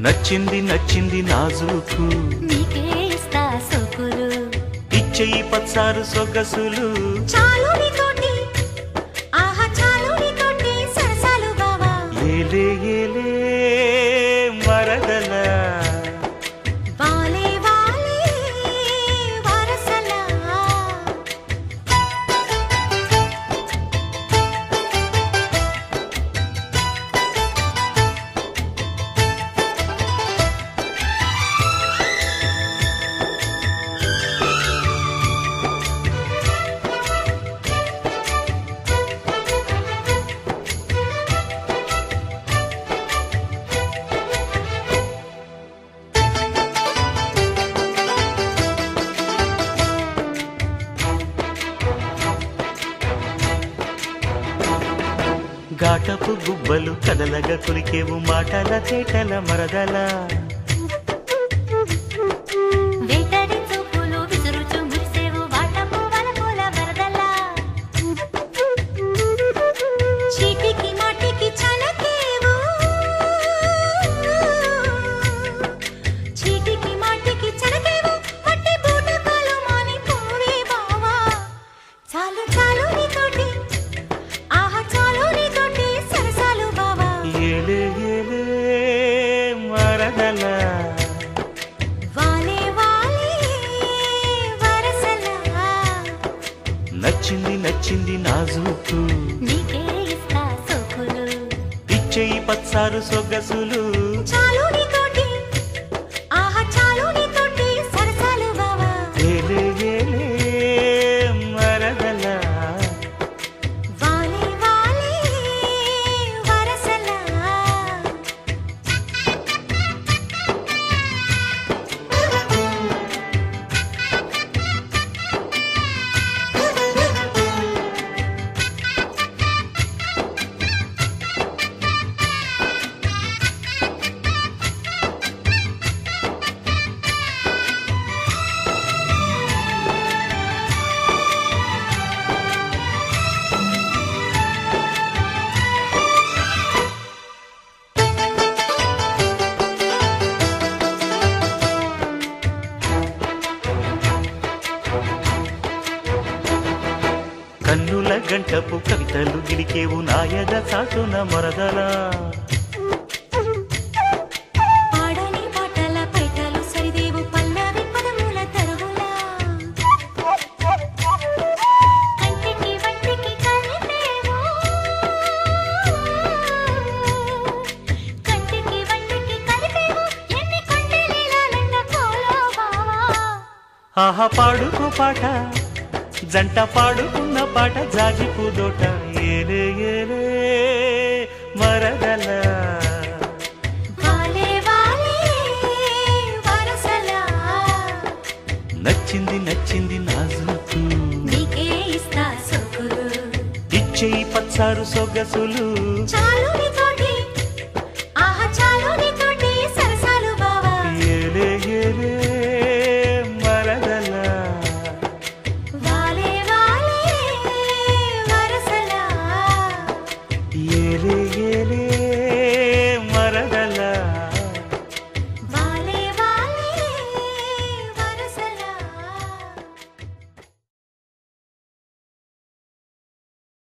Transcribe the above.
నచ్చింది నచ్చింది నాజూకు నీకే ఇస్తా సోకులు ఇచ్చేయి పచ్చారు సొగసులు చాలు నీతోటి ఆహా చాలు నీతోటి సరసాలు బావా ఏలే ఏలే మరదల వాలే వాలే వరసలా ఘాటపు గుబ్బలు కదలగా కులికేవు మాటల తేటల మరదల వేటడి చూపులు విసురుచు మురిసేవు వాటపు వలపుల వరదలా చీటికి మాటికి చలకేవు చీటికి మాటికి చలకేవు మట్టి బూటకాలు మాని పోవే బావా చాలు చాలు నీతోటి ఆహా చాలు నీతోటి సరసాలు బావా ఏలే ఏలే మరదల వాలే వాలే వరసలా నచ్చింది నచ్చింది నాజూకు నీకే ఇస్తా సోకులు ఇచ్చేయి పచ్చారు సొగసులు చాలు నీతోటి ఆహా చాలు నీతోటి సరసాలు బావా ఏలే ఏలే మరదల వాలే వాలే వరసలా కన్నుల గంటపు కవితలు గిలికేవు నాయద చాటున మరదల పాడని పాటల పైటలు సరిదేవు పల్లవి పదముల తరువులా కంటికి వంటికి కలిపేవు కంటికి వంటికి కలిపేవు ఎన్ని కొండలీలాలంట కోలో బావా ఆహా పాడుకో పాట జంట పాడుకున్న పాట జాజిపు దోట ఏలే ఏలే మరదల వాలే వాలే వరసలా నచ్చింది నచ్చింది నాజూకు నీకే ఇస్తా సోకులు ఇచ్చేయి పచ్చారు సొగసులు చాలు